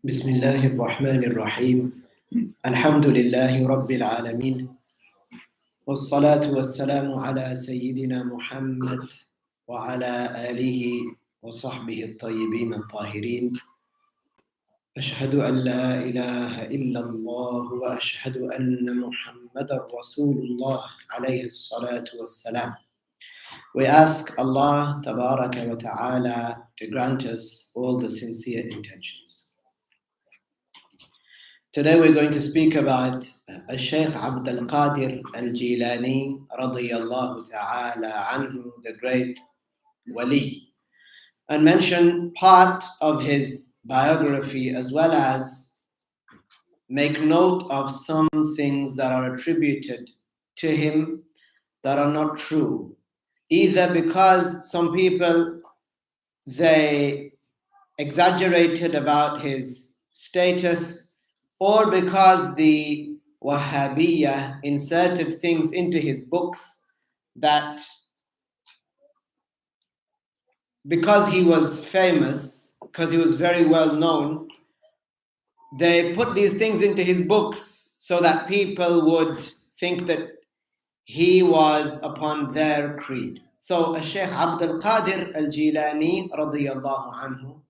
بسم الله الرحمن الرحيم الحمد لله رب العالمين والصلاة والسلام على سيدنا محمد وعلى آله وصحبه الطيبين الطاهرين أشهد أن لا إله إلا الله وأشهد أن محمدا رسول الله عليه الصلاة والسلام. We ask Allah Tabaraka wa Ta'ala to grant us all the sincere intentions. Today we're going to speak about Shaykh Abdul Qadir al-Jilani radiyallahu ta'ala anhu, the great wali, and mention part of his biography as well as make note of some things that are attributed to him that are not true, either because some people they exaggerated about his status, or because the Wahabiyya inserted things into his books that because he was famous, because he was very well known, they put these things into his books so that people would think that he was upon their creed. So Shaykh Abdul Qadir al-Jilani radiyallahu anhu,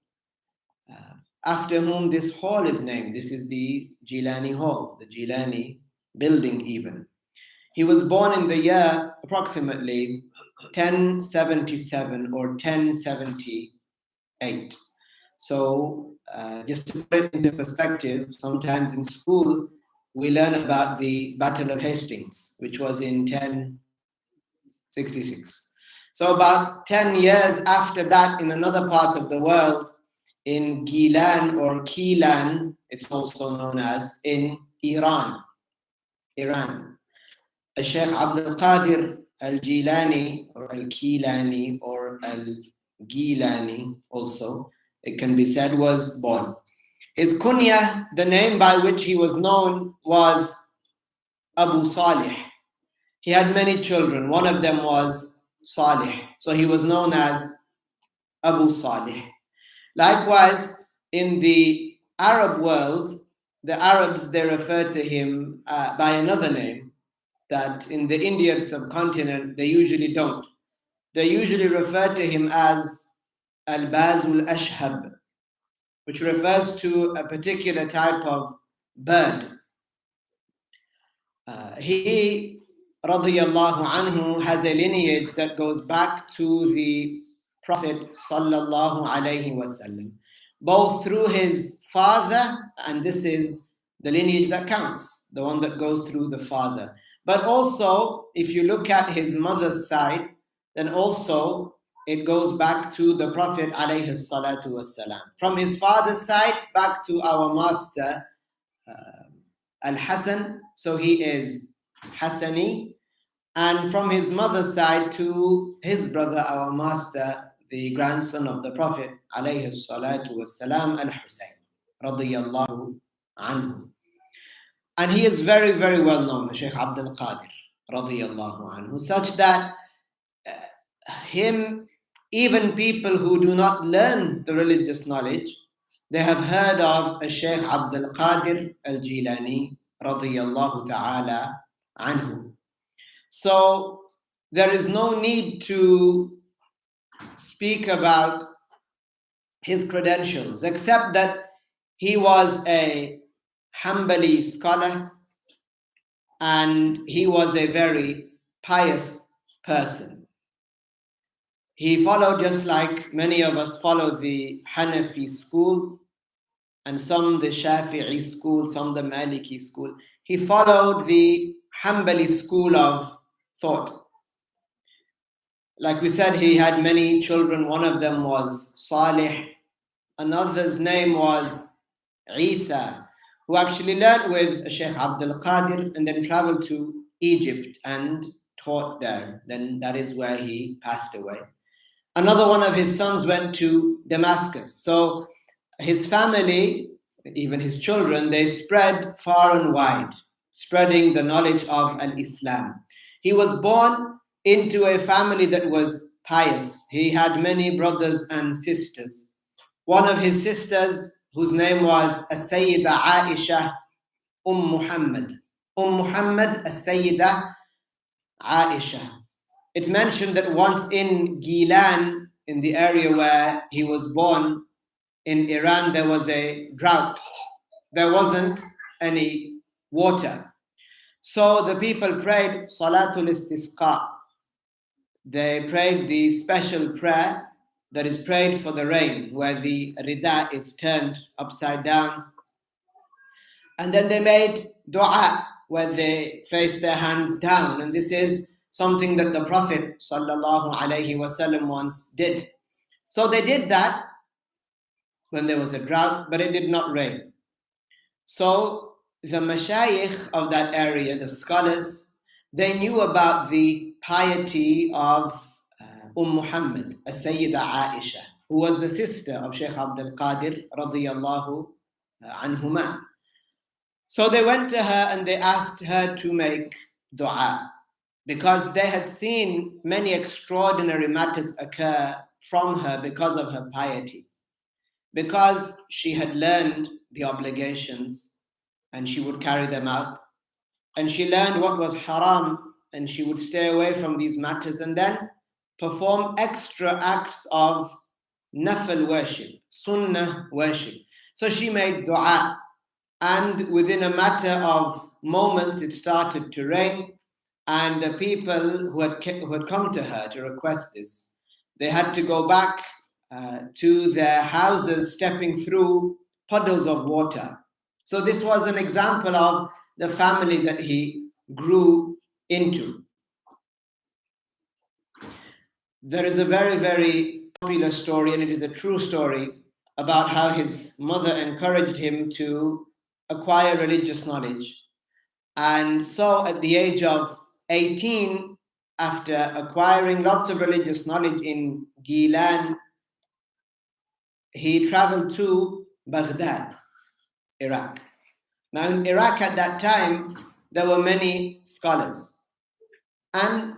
after whom this hall is named. This is the Jilani Hall, the Jilani building even. He was born in the year approximately 1077 or 1078. So just to put it into perspective, sometimes in school we learn about the Battle of Hastings, which was in 1066. So about 10 years after that, in another part of the world, in Gilan or Kilan, it's also known as, in Iran. Shaykh Abdul Qadir al-Jilani or al-Kilani or al-Gilani also, it can be said, was born. His kunya, the name by which he was known, was Abu Salih. He had many children. One of them was Salih. So he was known as Abu Salih. Likewise, in the Arab world, the Arabs, they refer to him by another name that in the Indian subcontinent, they usually don't. They usually refer to him as al-Bazul Ashhab, which refers to a particular type of bird. He, radiyallahu anhu, has a lineage that goes back to the Prophet sallallahu alayhi wasallam, both through his father, and this is the lineage that counts, the one that goes through the father. But also, if you look at his mother's side, then also it goes back to the Prophet alayhi salatu wasalam. From his father's side, back to our master Al-Hasan, so he is Hassani, and from his mother's side to his brother, our master, the grandson of the Prophet alayhi salatu wasalam, Al-Husayn radiyallahu anhu. And he is very, very well known, Shaykh Abdul Qadir radiyallahu anhu, such that him, even people who do not learn the religious knowledge, they have heard of Shaykh Abdul Qadir al-Jilani radiyallahu ta'ala anhu. So there is no need to speak about his credentials, except that he was a Hambali scholar and he was a very pious person. He followed, just like many of us follow, the Hanafi school, and some the Shafi'i school, some the Maliki school. He followed the Hambali school of thought. Like we said, he had many children. One of them was Salih. Another's name was Isa, who actually learned with Shaykh Abdul Qadir and then traveled to Egypt and taught there. Then that is where he passed away. Another one of his sons went to Damascus. So his family, even his children, they spread far and wide, spreading the knowledge of al-Islam. He was born into a family that was pious. He had many brothers and sisters. One of his sisters whose name was As-Sayyida Aisha Muhammad. Muhammad As-Sayyida Aisha. It's mentioned that once in Gilan, in the area where he was born, in Iran, there was a drought. There wasn't any water. So the people prayed Salatul Istisqa. They prayed the special prayer that is prayed for the rain, where the rida is turned upside down. And then they made dua, where they face their hands down. And this is something that the Prophet ﷺ once did. So they did that when there was a drought, but it did not rain. So the mashayikh of that area, the scholars, they knew about the piety of Muhammad, As-Sayyida Aisha, who was the sister of Shaykh Abdul Qadir radiyallahu anhuma. So they went to her and they asked her to make dua, because they had seen many extraordinary matters occur from her because of her piety. Because she had learned the obligations and she would carry them out, and she learned what was haram and she would stay away from these matters, and then perform extra acts of nafil worship, sunnah worship. So she made dua, and within a matter of moments it started to rain, and the people who had come to her to request this, they had to go back to their houses, stepping through puddles of water. So this was an example of the family that he grew into. There is a very, very popular story, and it is a true story, about how his mother encouraged him to acquire religious knowledge. And so at the age of 18, after acquiring lots of religious knowledge in Gilan, he traveled to Baghdad, Iraq. Now in Iraq at that time, there were many scholars. And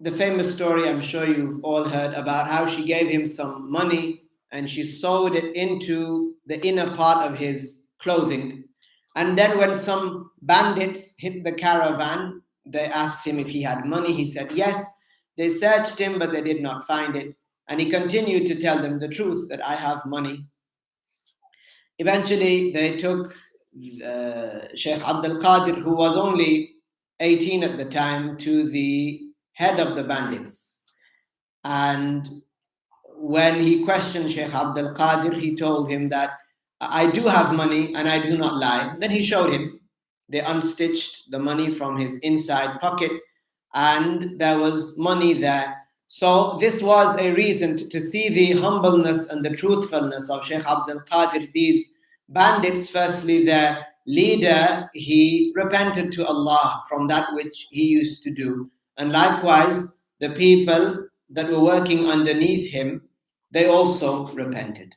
the famous story, I'm sure you've all heard, about how she gave him some money and she sewed it into the inner part of his clothing. And then when some bandits hit the caravan, they asked him if he had money. He said yes. They searched him, but they did not find it. And he continued to tell them the truth, that I have money. Eventually, they took Shaykh Abdul Qadir, who was only 18 at the time, to the head of the bandits. And when he questioned Shaykh Abdul Qadir, he told him that I do have money and I do not lie. Then he showed him. They unstitched the money from his inside pocket, and there was money there. So this was a reason to see the humbleness and the truthfulness of Shaykh Abdul Qadir. These bandits, firstly, their leader, he repented to Allah from that which he used to do. And likewise, the people that were working underneath him, they also repented.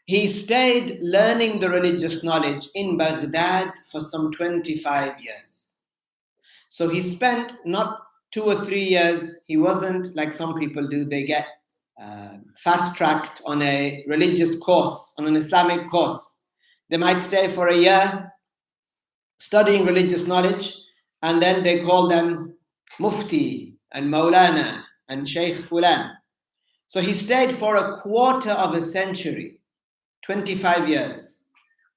He stayed learning the religious knowledge in Baghdad for some 25 years. So he spent not 2 or 3 years. He wasn't like some people do. They get fast-tracked on a religious course, on an Islamic course. They might stay for a year studying religious knowledge, and then they call them Mufti and Maulana and Shaykh Fulan. So he stayed for a quarter of a century, 25 years,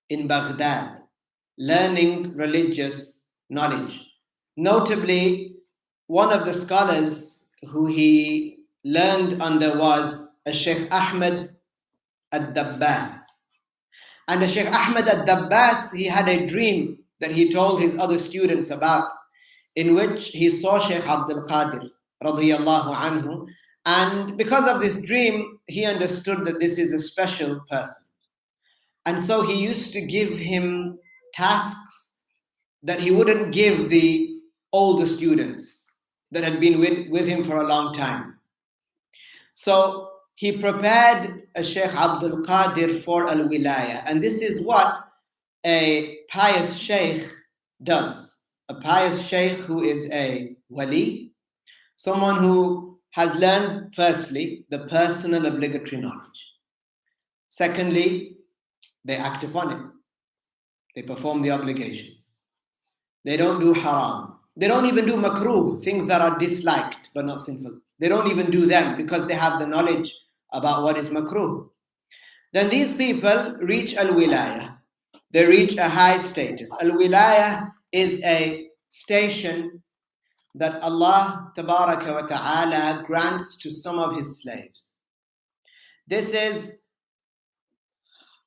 in Baghdad, learning religious knowledge. Notably, one of the scholars who he learned under was a Shaykh Ahmed al-Dabbas. And the Shaykh Ahmed al-Dabbas, he had a dream that he told his other students about, in which he saw Shaykh Abdul Qadir radiyallahu anhu. And because of this dream, he understood that this is a special person. And so he used to give him tasks that he wouldn't give the older students that had been with him for a long time. So he prepared a Shaykh Abdul Qadir for al-Wilaya. And this is what a pious Shaykh does. A pious Shaykh who is a wali, someone who has learned, firstly, the personal obligatory knowledge. Secondly, They act upon it. They perform the obligations. They don't do haram. They don't even do makruh, things that are disliked but not sinful. They don't even do them because they have the knowledge about what is makruh. Then these people reach al-wilayah. They reach a high status. Al-wilayah is a station that Allah tabaraka wa ta'ala grants to some of his slaves. This is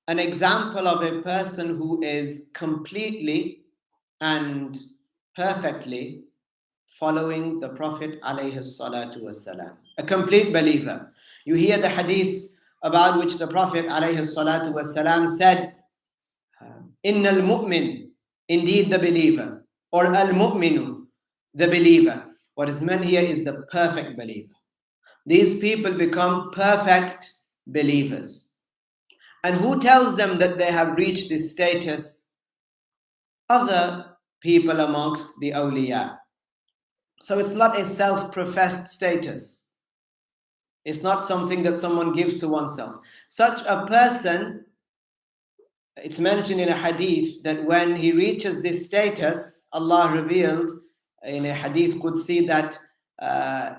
an example of a person who is completely and perfectly following the Prophet alayhi salatu wasalam. A complete believer. You hear the hadiths about which the Prophet alayhi salatu wasalam said, Innal mu'min, indeed the believer, or al-mu'minu, the believer. What is meant here is the perfect believer. These people become perfect believers. And who tells them that they have reached this status? Other people amongst the awliya. So it's not a self-professed status. It's not something that someone gives to oneself. Such a person, it's mentioned in a hadith that when he reaches this status, Allah revealed in a hadith Qudsi that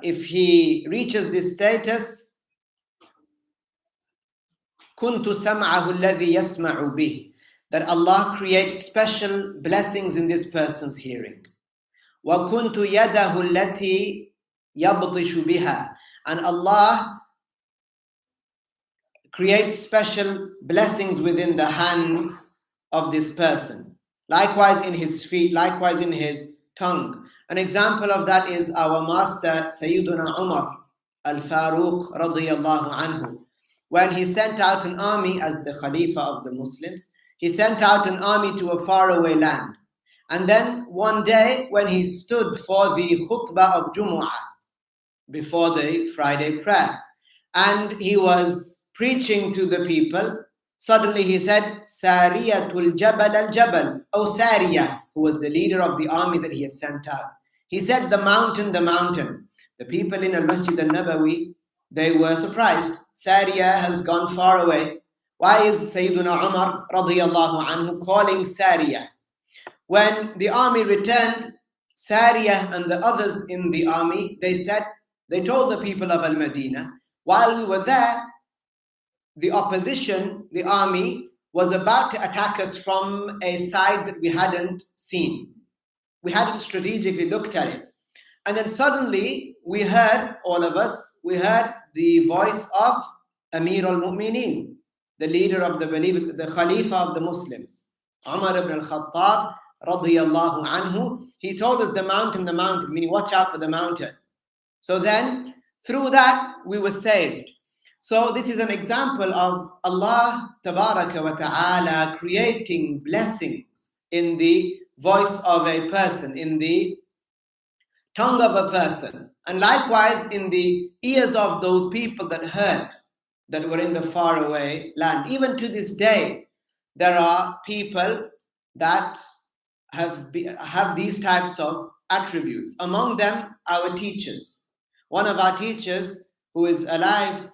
if he reaches this status, كُنْتُ سَمْعَهُ الَّذِي يَسْمَعُ بِهِ, that Allah creates special blessings in this person's hearing. وَكُنْتُ يَدَهُ الَّتِي يَبْطِشُ بِهَا, and Allah creates special blessings within the hands of this person. Likewise in his feet, likewise in his tongue. An example of that is our master Sayyiduna Umar al-Faruq radiyallahu anhu. When he sent out an army as the Khalifa of the Muslims, he sent out an army to a faraway land. And then one day when he stood for the khutbah of Jumu'ah, before the Friday prayer, and he was preaching to the people, suddenly he said, Sariyatul Jabal al-Jabal, O Sariyah, who was the leader of the army that he had sent out. He said, the mountain, the mountain. The people in al-Masjid al-Nabawi, they were surprised. Sariyah has gone far away. Why is Sayyiduna Umar radiyallahu anhu calling Sariyah? When the army returned, Sariyah and the others in the army, they told the people of Al-Madinah, while we were there, the opposition, the army, was about to attack us from a side that we hadn't seen. We hadn't strategically looked at it. And then suddenly, we heard, all of us, we heard the voice of Amir al-Mu'mineen, the leader of the believers, the Khalifa of the Muslims, Umar ibn al-Khattab, radiyallahu anhu. He told us the mountain, meaning watch out for the mountain. So then, through that, we were saved. So this is an example of Allah tabaraka wa ta'ala creating blessings in the voice of a person, in the tongue of a person, and likewise in the ears of those people that heard, that were in the faraway land. Even to this day, there are people that have these types of attributes. Among them, our teachers. One of our teachers, who is alive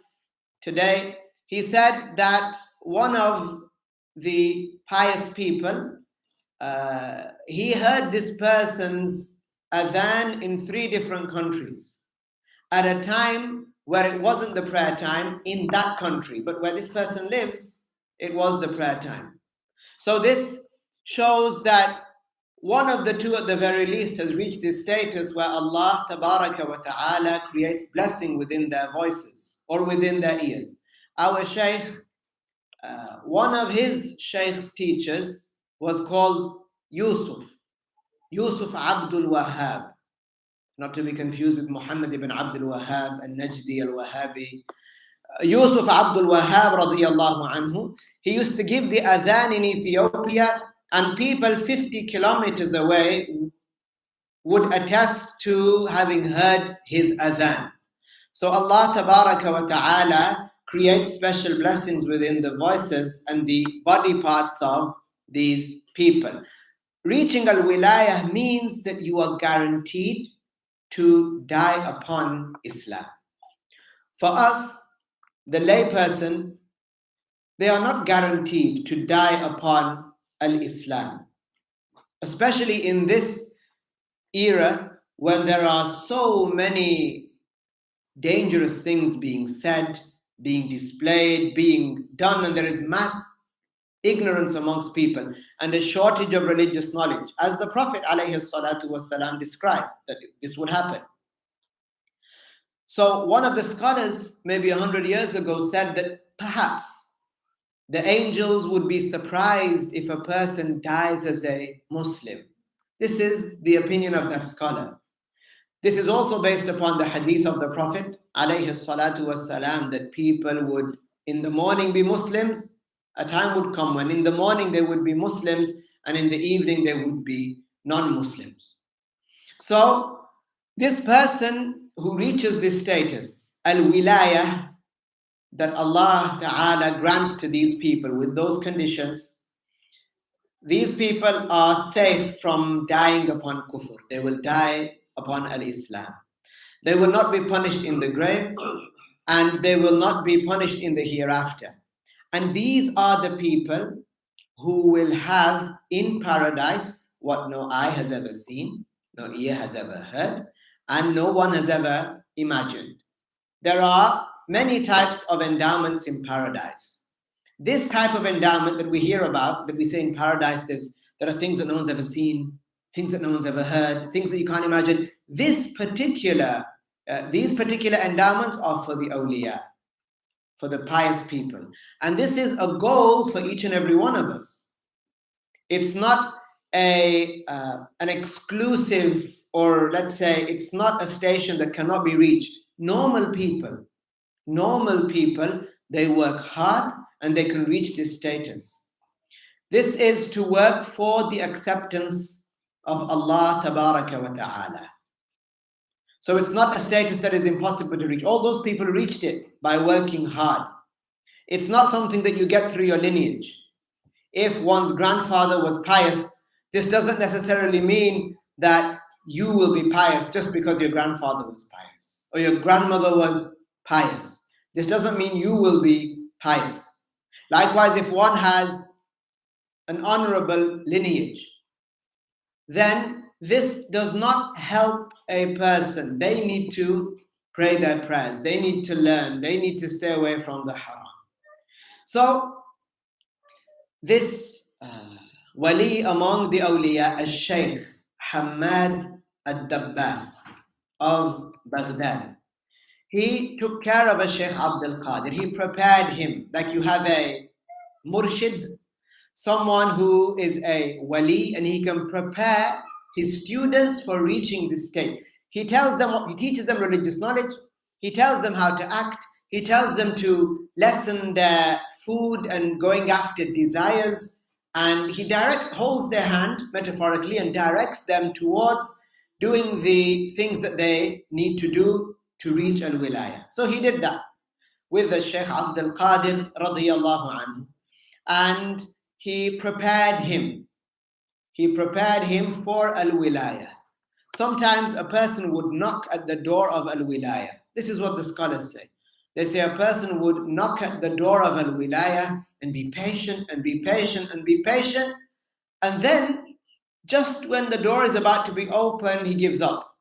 today, he said that one of the pious people, he heard this person's adhan in 3 different countries at a time where it wasn't the prayer time in that country, but where this person lives, it was the prayer time. So this shows that one of the two at the very least has reached this status where Allah tabaraka wa ta'ala creates blessing within their voices or within their ears. Our Shaykh, one of his Shaykh's teachers was called Yusuf Abdul Wahhab, not to be confused with Muhammad ibn Abdul Wahhab al-Najdi al-Wahabi. Yusuf Abdul Wahhab radiyallahu anhu, he used to give the adhan in Ethiopia, and people 50 kilometers away would attest to having heard his adhan. So Allah tabaraka wa ta'ala creates special blessings within the voices and the body parts of these people. Reaching al-wilayah means that you are guaranteed to die upon Islam. For us, the layperson, they are not guaranteed to die upon al-Islam, especially in this era when there are so many dangerous things being said, being displayed, being done, and there is mass ignorance amongst people and a shortage of religious knowledge, as the Prophet ﷺ described that this would happen. So one of the scholars, maybe 100 years ago, said that perhaps the angels would be surprised if a person dies as a Muslim. This is the opinion of that scholar. This is also based upon the hadith of the Prophet ﷺ, that people would in the morning be Muslims. A time would come when in the morning they would be Muslims and in the evening they would be non-Muslims. So this person who reaches this status, al-wilayah, that Allah Ta'ala grants to these people with those conditions, these people are safe from dying upon kufr. They will die upon al-Islam. They will not be punished in the grave and they will not be punished in the hereafter. And these are the people who will have in paradise what no eye has ever seen, no ear has ever heard, and no one has ever imagined. There are many types of endowments in paradise. This type of endowment that we hear about, that we say in paradise, there are things that no one's ever seen, things that no one's ever heard, things that you can't imagine. These particular endowments are for the awliya, for the pious people. And this is a goal for each and every one of us. It's not an exclusive, or let's say it's not a station that cannot be reached. Normal people, they work hard and they can reach this status. This is to work for the acceptance of Allah Tabaraka wa Ta'ala. So it's not a status that is impossible to reach. All those people reached it by working hard. It's not something that you get through your lineage. If one's grandfather was pious, this doesn't necessarily mean that you will be pious just because your grandfather was pious or your grandmother was pious. This doesn't mean you will be pious. Likewise, if one has an honourable lineage, then this does not help a person. They need to pray their prayers. They need to learn. They need to stay away from the haram. So this wali among the awliya, al-Shaykh Hamad al-Dabbas of Baghdad, he took care of a Shaykh Abdul Qadir. He prepared him like you have a murshid, someone who is a wali, and he can prepare his students for reaching this state. He teaches them religious knowledge. He tells them how to act. He tells them to lessen their food and going after desires. And he holds their hand metaphorically and directs them towards doing the things that they need to do to reach al-wilayah. So he did that with the Shaykh Abdul Qadir radiyallahu anhu. And he prepared him. He prepared him for al-wilayah. Sometimes a person would knock at the door of al-wilayah. This is what the scholars say. They say a person would knock at the door of al-wilayah and be patient and be patient and be patient. And then just when the door is about to be opened, he gives up.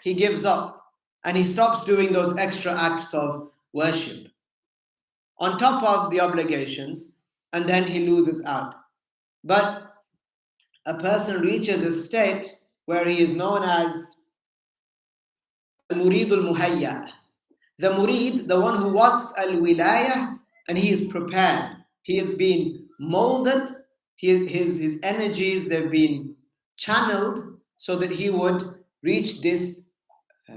He gives up and he stops doing those extra acts of worship on top of the obligations, and then he loses out. But a person reaches a state where he is known as al-murid al-muhayya. The murid, the one who wants al-wilayah, and he is prepared. He has been molded, his energies, they've been channeled so that he would reach this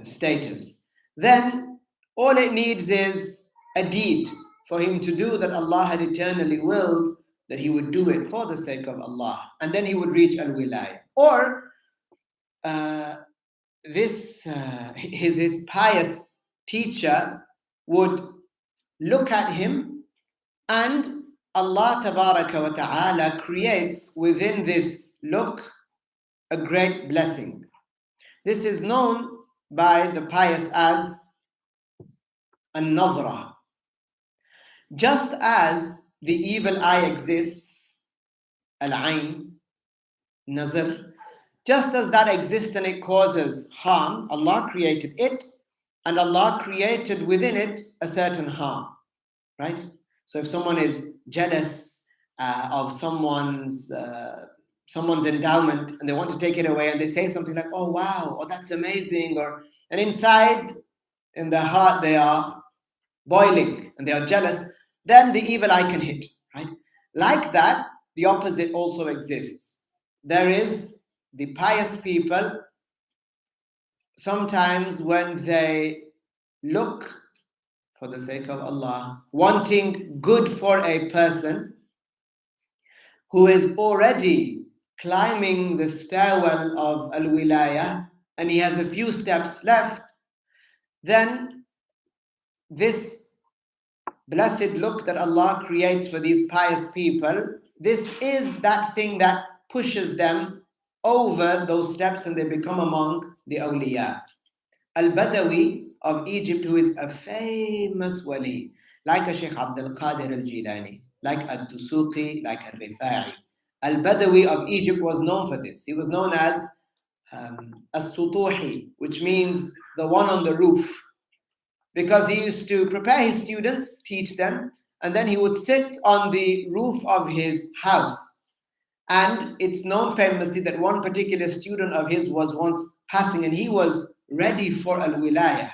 status. Then all it needs is a deed for him to do that Allah had eternally willed that he would do it for the sake of Allah, and then he would reach al-wilayah. Or his pious teacher would look at him, and Allah Tabaraka wa Ta'ala creates within this look a great blessing. This is known by the pious as an-nazra. Just as the evil eye exists, al-ain, nazar, just as that exists and it causes harm, Allah created it, and Allah created within it a certain harm, right? So if someone is jealous of someone's endowment and they want to take it away, and they say something like, "Oh wow, oh that's amazing," and inside, in their heart, they are boiling and they are jealous, then the evil eye can hit, right? Like that, the opposite also exists. There is the pious people, sometimes when they look for the sake of Allah, wanting good for a person who is already climbing the stairwell of al-wilayah and he has a few steps left, then this blessed look that Allah creates for these pious people, this is that thing that pushes them over those steps and they become among the awliya. Al-Badawi of Egypt, who is a famous wali, like a Shaykh Abdul Qadir al-Jilani, like al-Dusuqi, like al-Rifa'i. Al-Badawi of Egypt was known for this. He was known as as-Sutuhi, which means the one on the roof, because he used to prepare his students, teach them, and then he would sit on the roof of his house. And it's known famously that one particular student of his was once passing and he was ready for al-wilayah.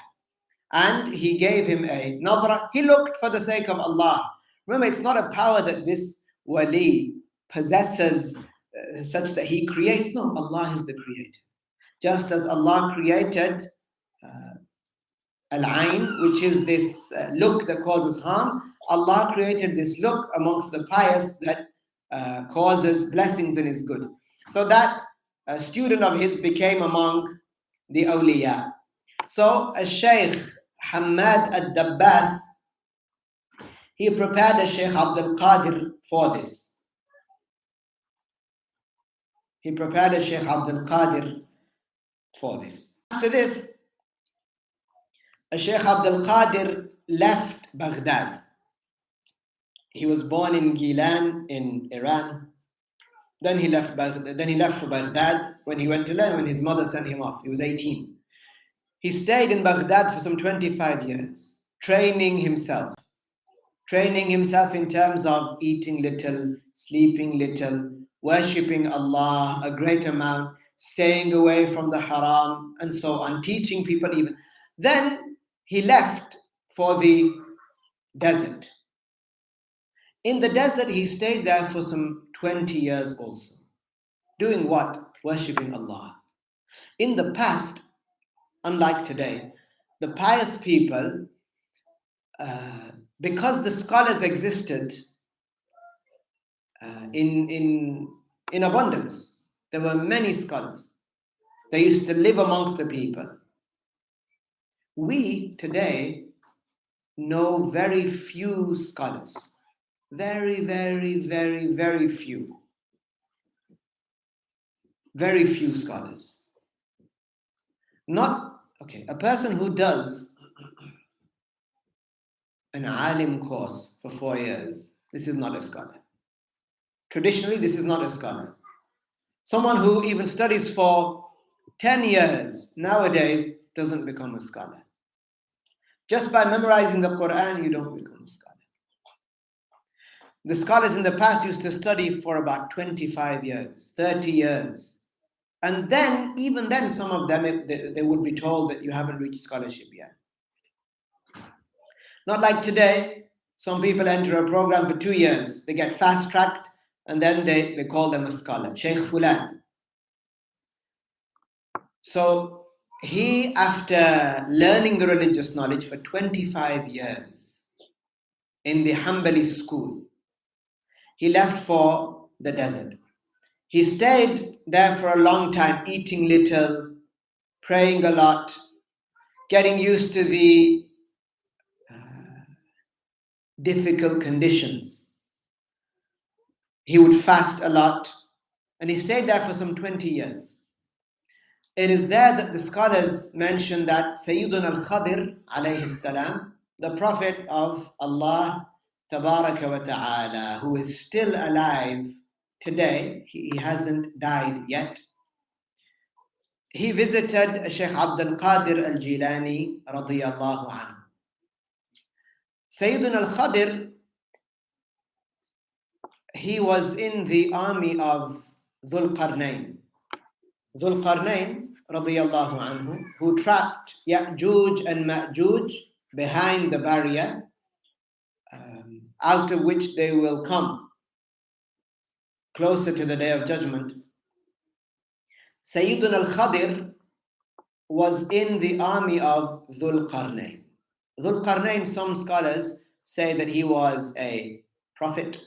And he gave him a nadra. He looked for the sake of Allah. Remember, it's not a power that this wali possesses such that he creates. No, Allah is the creator. Just as Allah created al-ain, which is this look that causes harm, Allah created this look amongst the pious that causes blessings and is good. So that student of his became among the awliya. So Shaykh Hamad al-Dabbas, he prepared a Shaykh Abdul Qadir for this. He prepared a Shaykh Abdul Qadir for this. After this, Shaykh Abdul Qadir left Baghdad. He was born in Gilan in Iran. Then he left Baghdad. Then he left for Baghdad when he went to learn, when his mother sent him off. He was 18. He stayed in Baghdad for some 25 years, training himself in terms of eating little, sleeping little, worshipping Allah a great amount, staying away from the haram, and so on, teaching people even. Then he left for the desert. In the desert, he stayed there for some 20 years also. Doing what? Worshipping Allah. In the past, unlike today, the pious people, because the scholars existed in abundance, there were many scholars. They used to live amongst the people. We today know very few scholars. Very, very, very, very few. Very few scholars. A person who does an alim course for 4 years, this is not a scholar. Traditionally, this is not a scholar. Someone who even studies for 10 years nowadays doesn't become a scholar. Just by memorizing the Quran, you don't become a scholar. The scholars in the past used to study for about 25 years, 30 years. And then, even then, some of them, they would be told that you haven't reached scholarship yet. Not like today, some people enter a program for 2 years. They get fast-tracked, and then they call them a scholar, Shaykh Fulan. So he, after learning the religious knowledge for 25 years in the Hambali school, he left for the desert. He stayed there for a long time, eating little, praying a lot, getting used to the difficult conditions. He would fast a lot, and he stayed there for some 20 years. It is there that the scholars mention that Sayyiduna al-Khadir, alayhi salam, the Prophet of Allah, Tabaraka wa Ta'ala, who is still alive today, he hasn't died yet. He visited Shaykh Abdul Qadir al-Jilani radiyallahu anhu. Sayyidina al-Khadir, he was in the army of Dhul Qarnayn. Dhul Qarnayn radiyallahu anhu, who trapped Ya'juj and Ma'juj behind the barrier, out of which they will come closer to the Day of Judgment. Sayyiduna al-Khadir was in the army of Dhul Qarnayn. Dhul Qarnayn, some scholars say that he was a prophet,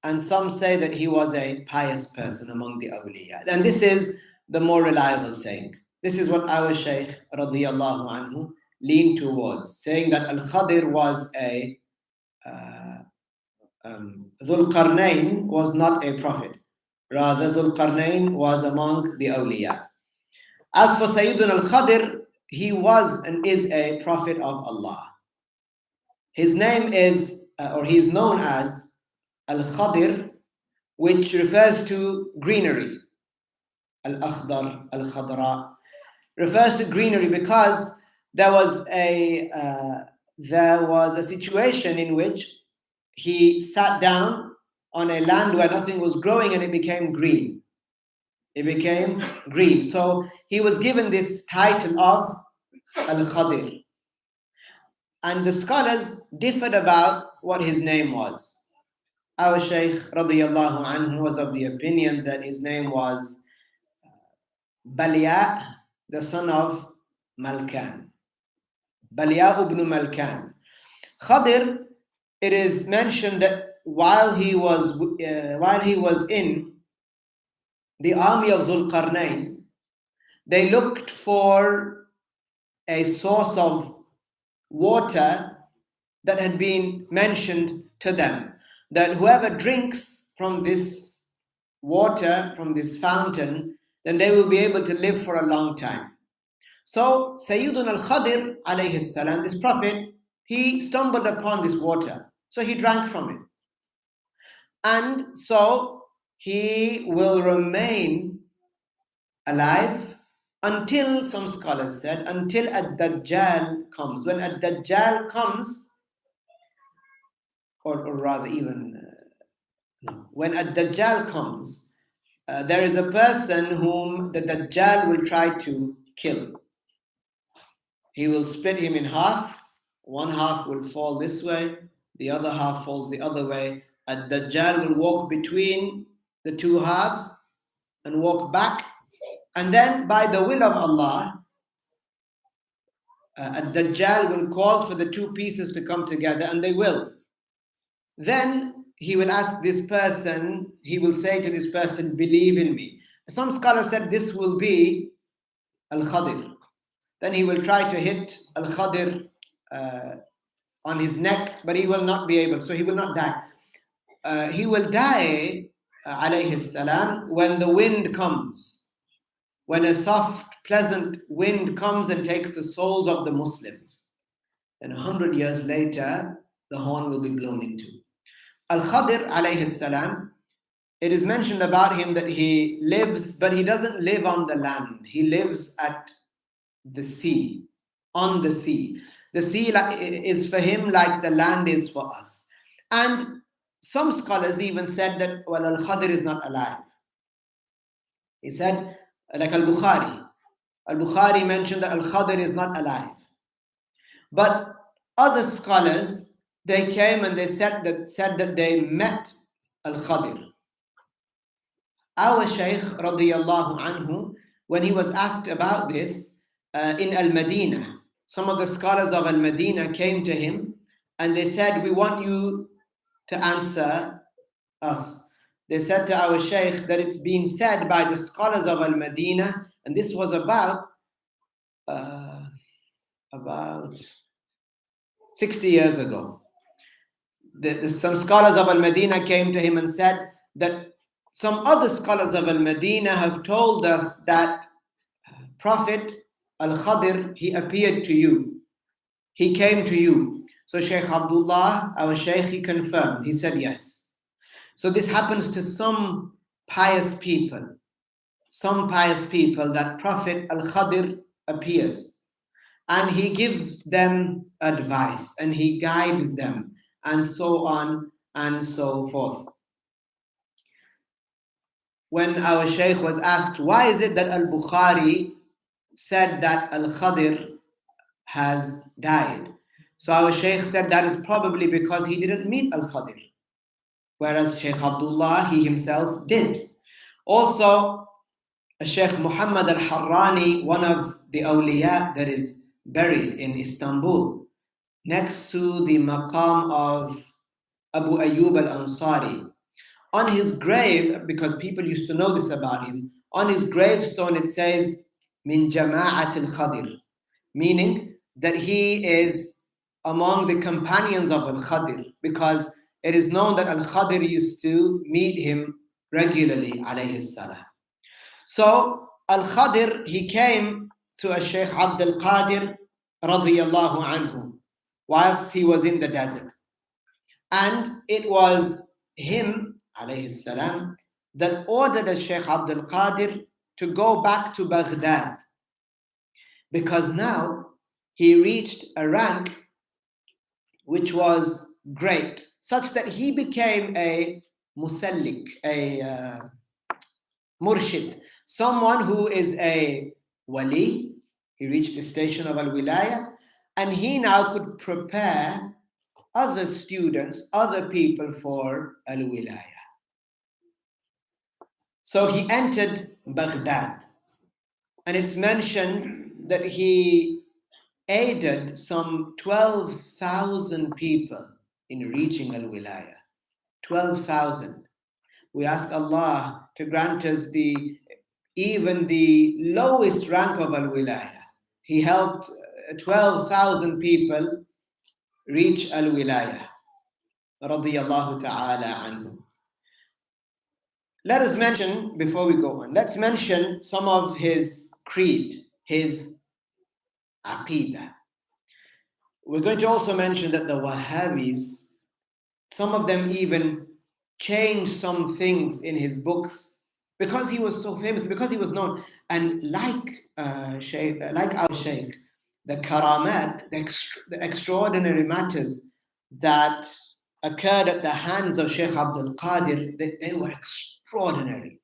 and some say that he was a pious person among the awliya. And this is the more reliable saying. This is what our Shaykh radiyallahu anhu leaned towards, saying that al-Khadir was a Dhul Qarnayn was not a prophet. Rather, Dhul Qarnayn was among the awliya. As for Sayyiduna al-Khadir, he was and is a prophet of Allah. His name is, or he is known as al-Khadir, which refers to greenery. Al-Akhdar, al-Khadra, refers to greenery because there was a situation in which he sat down on a land where nothing was growing and it became green. It became green. So he was given this title of al-Khadir. And the scholars differed about what his name was. Our Shaykh radiyallahu anhu was of the opinion that his name was Balia, the son of Malkan. Balia ibn Malkan. Khadir, it is mentioned that while he was in the army of Dhul Qarnayn, they looked for a source of water that had been mentioned to them, that whoever drinks from this water, from this fountain, then they will be able to live for a long time. So Sayyiduna al-Khadir alayhi salam, this prophet, he stumbled upon this water. So he drank from it. And so he will remain alive until, some scholars said, until ad-Dajjal comes. When ad-Dajjal comes, or rather even, when ad-Dajjal comes, there is a person whom the Dajjal will try to kill. He will split him in half. One half will fall this way, the other half falls the other way. Ad-Dajjal will walk between the two halves and walk back. And then by the will of Allah, Ad-Dajjal will call for the two pieces to come together, and they will. Then he will ask this person, he will say to this person, believe in me. Some scholars said this will be al-Khadir. Then he will try to hit al-Khadir on his neck, but he will not be able, so he will not die. He will die, alayhi salam, when the wind comes. When a soft, pleasant wind comes and takes the souls of the Muslims. Then 100 years later, the horn will be blown into. Al-Khadir alayhi salam, it is mentioned about him that he lives, but he doesn't live on the land. He lives at the sea, on the sea. The sea is for him like the land is for us. And some scholars even said that, well, Al-Khadir is not alive. He said, like al-Bukhari. Al-Bukhari mentioned that Al-Khadir is not alive. But other scholars, they came and they said that they met Al-Khadir. Our Shaykh radiyallahu anhu, when he was asked about this in Al-Madinah, some of the scholars of Al-Madinah came to him and they said, we want you to answer us. They said to our Shaykh that it's been said by the scholars of Al-Madinah, and this was about 60 years ago. Some scholars of Al-Madinah came to him and said that some other scholars of Al-Madinah have told us that Prophet Al-Khadir, he appeared to you. he came to you. So Shaykh Abdullah, our Shaykh, he confirmed. He said yes. So this happens to some pious people. Some pious people that Prophet al-Khadir appears. And he gives them advice and he guides them and so on and so forth. When our Shaykh was asked, why is it that al-Bukhari said that al-Khadir has died? So our Shaykh said that is probably because he didn't meet al-Khadir, whereas Shaykh Abdullah, he himself did. Also, Shaykh Muhammad al-Harrani, one of the awliya that is buried in Istanbul, next to the maqam of Abu Ayyub al-Ansari. On his grave, because people used to know this about him, on his gravestone it says, Min Jama'at al-Khadir, meaning that he is among the companions of al-Khadir, because it is known that al-Khadir used to meet him regularly, alayhi salam. So al-Khadir, he came to a Shaykh Abdul Qadir radiyallahu anhu whilst he was in the desert. And it was him, alayhi salam, that ordered a Shaykh Abdul Qadir to go back to Baghdad, because now he reached a rank which was great, such that he became a musallik, a murshid, someone who is a wali. He reached the station of al-wilaya, and he now could prepare other students, other people for al-wilaya. So he entered Baghdad, and it's mentioned that he aided some 12,000 people in reaching al-wilaya. 12,000. We ask Allah to grant us even the lowest rank of al-wilaya. He helped 12,000 people reach al-wilaya. Radiyallahu ta'ala anhu. Let us mention, before we go on, let's mention some of his creed, his aqidah. We're going to also mention that the Wahabis, some of them even changed some things in his books because he was so famous, because he was known. And like our Shaykh, the karamat, the extraordinary matters that occurred at the hands of Shaykh Abdul Qadir, they were extraordinary.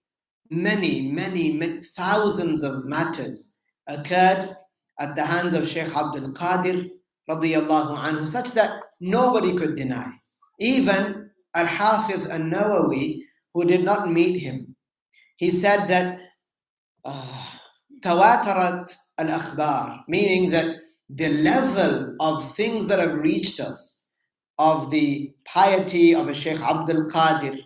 Many thousands of matters occurred at the hands of Shaykh Abdul Qadir radiyallahu anhu, such that nobody could deny. Even Al-Hafiz al-Nawawi, who did not meet him, he said that tawatarat al-akhbar, meaning that the level of things that have reached us, of the piety of a Shaykh Abdul Qadir,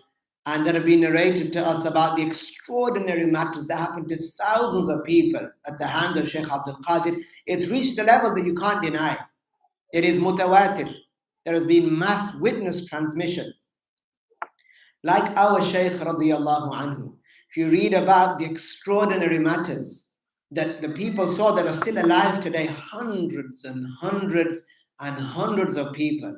and that have been narrated to us about the extraordinary matters that happened to thousands of people at the hands of Shaykh Abdul Qadir, it's reached a level that you can't deny. It is mutawatir. There has been mass witness transmission. Like our Shaykh radiyallahu anhu, if you read about the extraordinary matters that the people saw that are still alive today, hundreds and hundreds and hundreds of people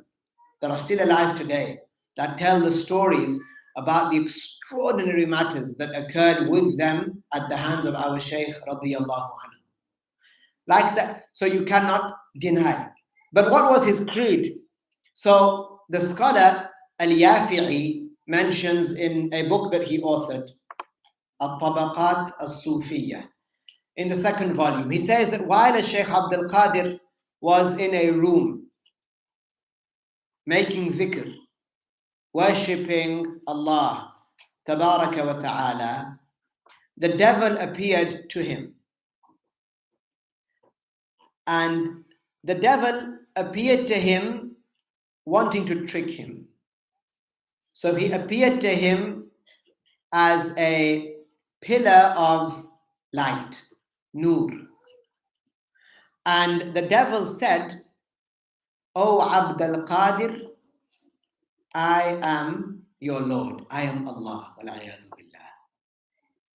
that are still alive today, that tell the stories about the extraordinary matters that occurred with them at the hands of our Shaykh radiyallahu anhu. Like that, so you cannot deny. But what was his creed? So the scholar al-Yafi'i mentions in a book that he authored, al-Tabaqat al-Sufiyya, in the second volume, he says that while a Shaykh Abdul Qadir was in a room making dhikr, worshipping Allah tabaraka wa ta'ala, the devil appeared to him. And the devil appeared to him wanting to trick him. So he appeared to him as a pillar of light, nur. And the devil said, "O Abdul Qadir, I am your Lord. I am Allah. Wal-'iyadhu billah."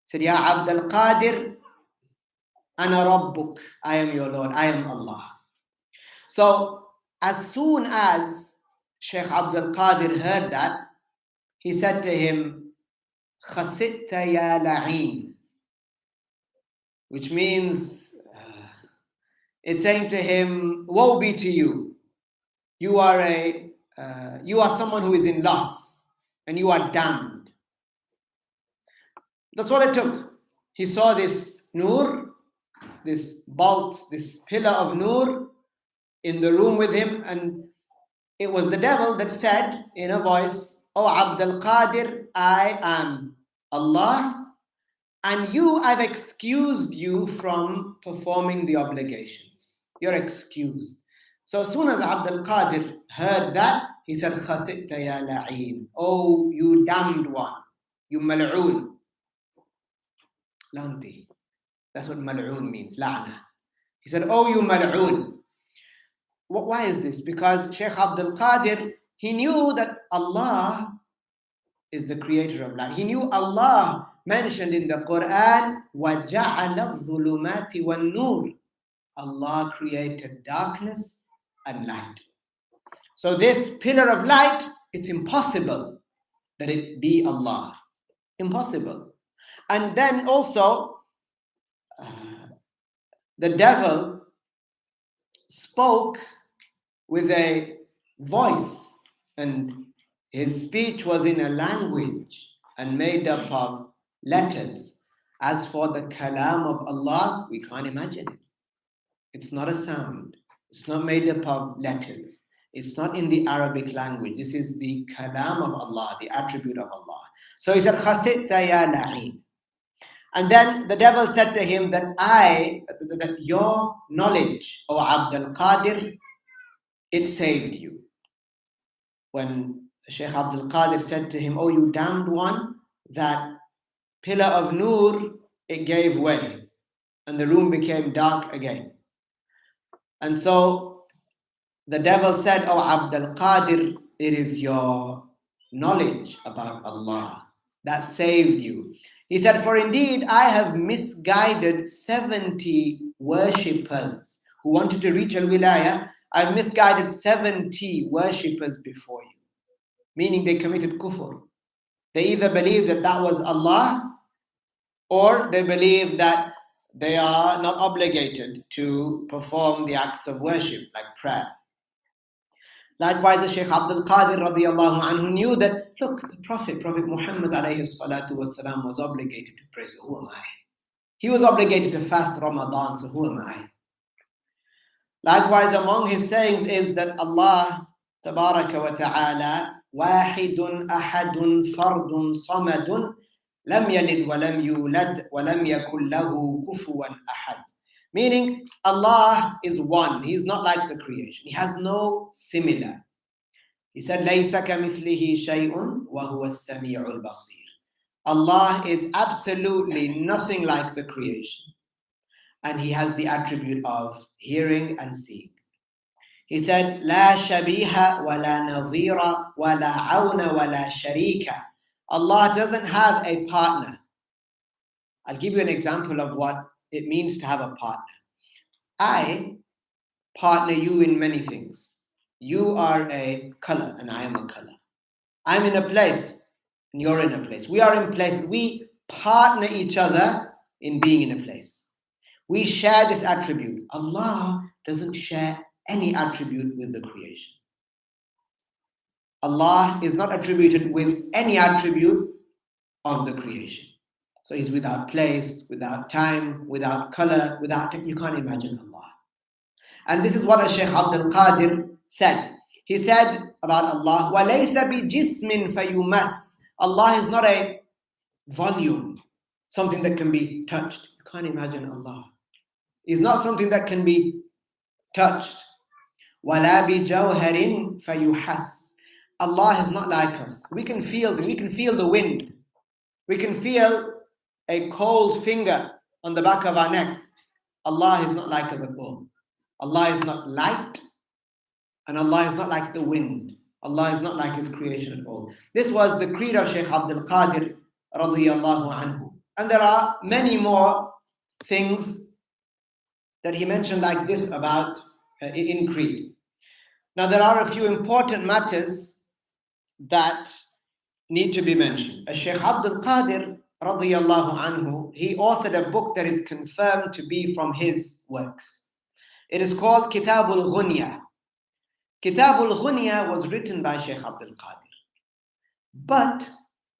Said, "Ya Abdul Qadir, ana rabbuk. I am your Lord. I am Allah." So As soon as Shaykh Abdul Qadir heard that, he said to him, "Khasitta ya la'in," which means it's saying to him, "Woe be to you! You are someone who is in loss, and you are damned." That's all it took. He saw this nur, this bolt, this pillar of nur in the room with him, and it was the devil that said in a voice, "Oh Abdul Qadir, I am Allah, and I've excused you from performing the obligations. You're excused." So as soon as Abdul Qadir heard that, he said, "Khasitta ya la'in." Oh, you damned one, you mal'oon. Lanti. That's what mal'oon means, la'na. He said, "Oh, you mal'oon." Why is this? Because Shaykh Abdul Qadir, he knew that Allah is the creator of light. He knew Allah mentioned in the Quran, وَجَعَلَ الظُّلُمَاتِ وَالنُّورِ. Allah created darkness and light. So this pillar of light, it's impossible that it be Allah. Impossible. And then also, the devil spoke with a voice, and his speech was in a language and made up of letters. As for the kalam of Allah, we can't imagine it. It's not a sound. It's not made up of letters. It's not in the Arabic language. This is the kalam of Allah, the attribute of Allah. So he said, "Khasitta ya la'in." And then the devil said to him that your knowledge, O Abdul Qadir, it saved you. When Shaykh Abdul Qadir said to him, "Oh, you damned one," that pillar of nur, it gave way, and the room became dark again. And so the devil said, "Oh, Abdul Qadir, it is your knowledge about Allah that saved you." He said, "For indeed, I have misguided 70 worshippers who wanted to reach al-wilayah. I've misguided 70 worshippers before you." Meaning they committed kufr. They either believed that that was Allah, or they believed that they are not obligated to perform the acts of worship, like prayer. Likewise, the Shaykh Abdul Qadir radiallahu anhu knew that, look, the Prophet Muhammad alayhi salatu wasalam was obligated to pray, so who am I? He was obligated to fast Ramadan, so who am I? Likewise, among his sayings is that Allah tabaraka wa ta'ala, wahidun ahadun fardun samadun, lam yalid wa lam yulad wa lam yakul lahu kufuwan ahad. Meaning, Allah is one. He is not like the creation. He has no similar. He said, لَيْسَ كَمِثْلِهِ شَيْءٌ وَهُوَ السَّمِيعُ الْبَصِيرُ. Allah is absolutely nothing like the creation. And He has the attribute of hearing and seeing. He said, لَا شَبِيهَ وَلَا نَظِيرَ وَلَا عَوْنَ وَلَا شَرِيكَ. Allah doesn't have a partner. I'll give you an example of what it means to have a partner. I partner you in many things. You are a color and I am a color. I'm in a place and you're in a place. We are in places. We partner each other in being in a place. We share this attribute. Allah doesn't share any attribute with the creation. Allah is not attributed with any attribute of the creation. So He's without place, without time, without color, you can't imagine Allah. And this is what Shaykh Abdul Qadir said. He said about Allah, وَلَيْسَ بِجِسْمٍ فَيُمَسْ. Allah is not a volume, something that can be touched. You can't imagine Allah. He's not something that can be touched. وَلَا بِجَوْهَرٍ فَيُحَسْ. Allah is not like us. We can feel the wind. We can feel a cold finger on the back of our neck. Allah is not like us at all. Allah is not light, and Allah is not like the wind. Allah is not like His creation at all. This was the creed of Shaykh Abdul Qadir radiyallahu anhu. And there are many more things that he mentioned like this about in creed. Now, there are a few important matters that need to be mentioned. Shaykh Abdul Qadir, radiyallahu anhu, he authored a book that is confirmed to be from his works. It is called Kitab al-Ghunya. Kitab al-Ghunya was written by Shaykh Abdul Qadir. But,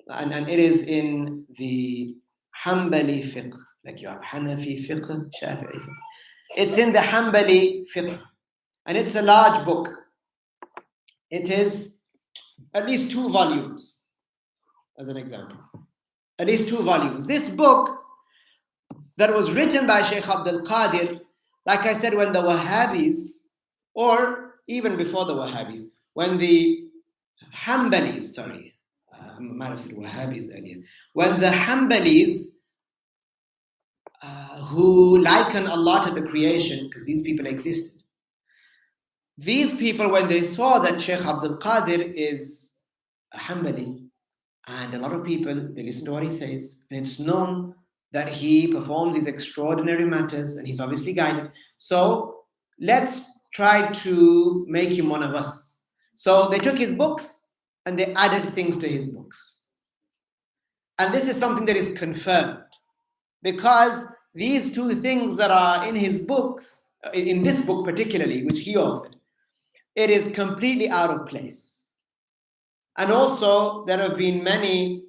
and it is in the Hambali fiqh, like you have Hanafi fiqh, Shafi'i fiqh. It's in the Hambali fiqh. And it's a large book. It is at least 2 volumes, as an example. At least 2 volumes. This book that was written by Shaykh Abdul Qadir, like I said, when the Wahabis, or even before the Wahabis, when the Hanbalis, I might have said Wahabis earlier, when the Hanbalis, who liken Allah to the creation, because these people existed, these people, when they saw that Shaykh Abdul Qadir is a Hambali, and a lot of people, they listen to what he says, and it's known that he performs these extraordinary matters, and he's obviously guided. So let's try to make him one of us. So they took his books, and they added things to his books. And this is something that is confirmed, because these 2 things that are in his books, in this book particularly, which he authored, it is completely out of place. And also, there have been many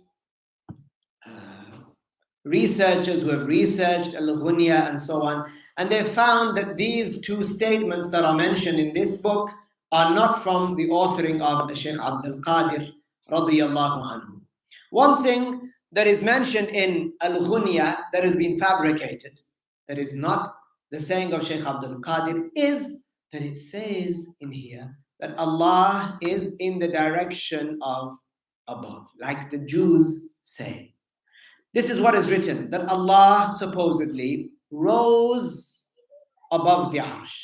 researchers who have researched al-Ghunya and so on, and they found that these 2 statements that are mentioned in this book are not from the authoring of Shaykh Abdul Qadir radiyallahu anhu. One thing that is mentioned in al-Ghunya that has been fabricated, that is not the saying of Shaykh Abdul Qadir, is that it says in here that Allah is in the direction of above, like the Jews say. This is what is written, that Allah supposedly rose above the arsh.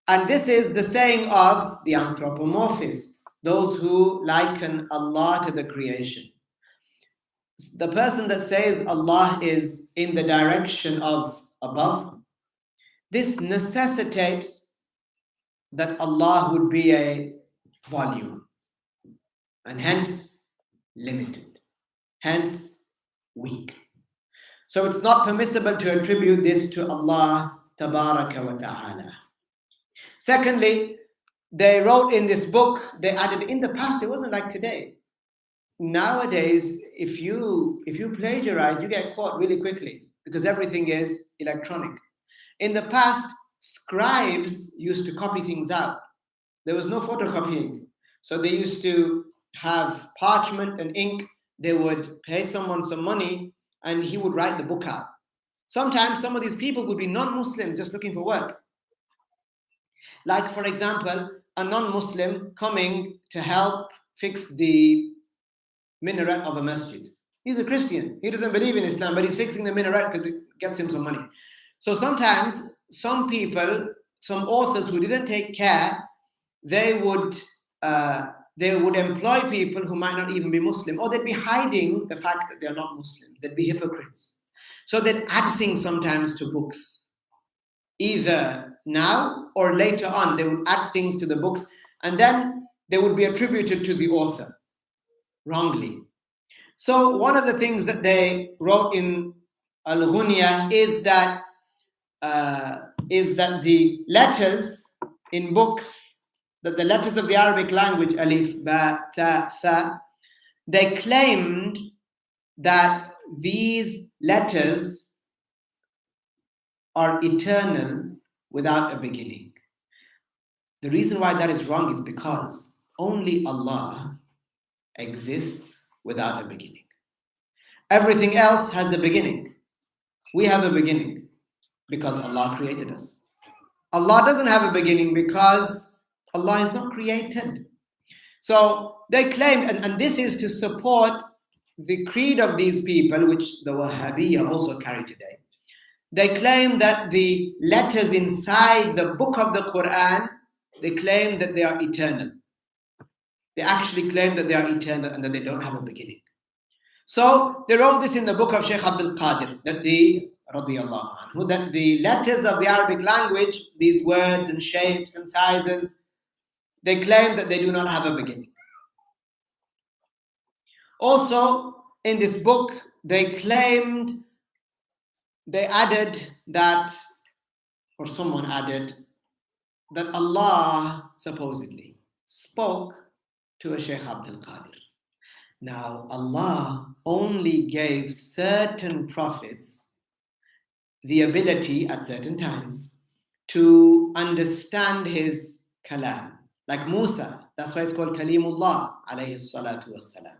And this is the saying of the anthropomorphists, those who liken Allah to the creation. The person that says Allah is in the direction of above, this necessitates that Allah would be a volume, and hence limited, hence weak. So it's not permissible to attribute this to Allah tabaraka wa ta'ala. Secondly, they wrote in this book, they added, in the past, it wasn't like today. Nowadays, if you plagiarize, you get caught really quickly because everything is electronic. In the past, scribes used to copy things out. There was no photocopying. So they used to have parchment and ink. They would pay someone some money and he would write the book out. Sometimes some of these people would be non-Muslims just looking for work. Like, for example, a non-Muslim coming to help fix the minaret of a masjid. He's a Christian. He doesn't believe in Islam, but he's fixing the minaret because it gets him some money. So sometimes some people, some authors who didn't take care, they would employ people who might not even be Muslim, or they'd be hiding the fact that they're not Muslims. They'd be hypocrites. So they'd add things sometimes to books. Either now or later on, they would add things to the books, and then they would be attributed to the author wrongly. So one of the things that they wrote in al-Ghunya is that the letters in books, that the letters of the Arabic language, alif, ba, ta, tha, they claimed that these letters are eternal without a beginning. The reason why that is wrong is because only Allah exists without a beginning. Everything else has a beginning. We have a beginning because Allah created us. Allah doesn't have a beginning because Allah is not created. So they claim, and this is to support the creed of these people, which the Wahabi also carry today. They claim that the letters inside the book of the Quran, they claim that they are eternal. They actually claim that they are eternal and that they don't have a beginning. So they wrote this in the book of Shaykh Abdul Qadir, that the letters of the Arabic language, these words and shapes and sizes, they claim that they do not have a beginning. Also, in this book, they added that, or someone added, that Allah supposedly spoke to a Shaykh Abdul Qadir. Now, Allah only gave certain prophets the ability at certain times to understand his kalam. Like Musa, that's why it's called Kalimullah alayhi salatu wassalam.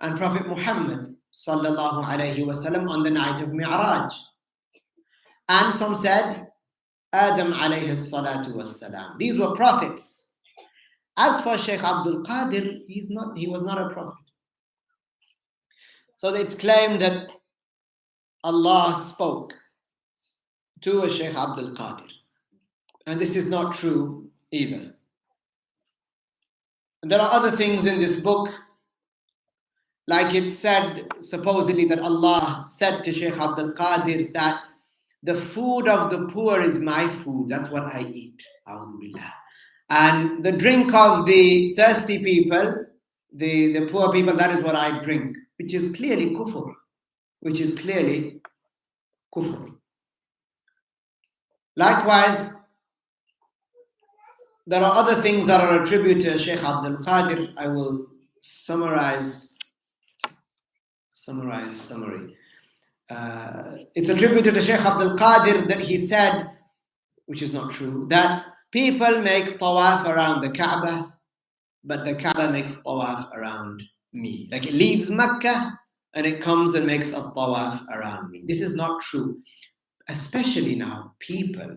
And Prophet Muhammad sallallahu alayhi wasallam on the night of Mi'raj. And some said Adam alayhi salatu wassalam. These were prophets. As for Shaykh Abdul Qadir, he was not a prophet. So it's claimed that Allah spoke to a Shaykh Abdul Qadir. And this is not true either. And there are other things in this book, like it said supposedly that Allah said to Shaykh Abdul Qadir that the food of the poor is my food, that's what I eat. A'udhu billah. And the drink of the thirsty people, the poor people, that is what I drink, which is clearly kufr. Likewise, there are other things that are attributed to Shaykh Abdul Qadir. I will summary. It's attributed to Shaykh Abdul Qadir that he said, which is not true, that people make tawaf around the Kaaba, but the Kaaba makes tawaf around me. Like it leaves Mecca and it comes and makes a tawaf around me. This is not true. Especially now, people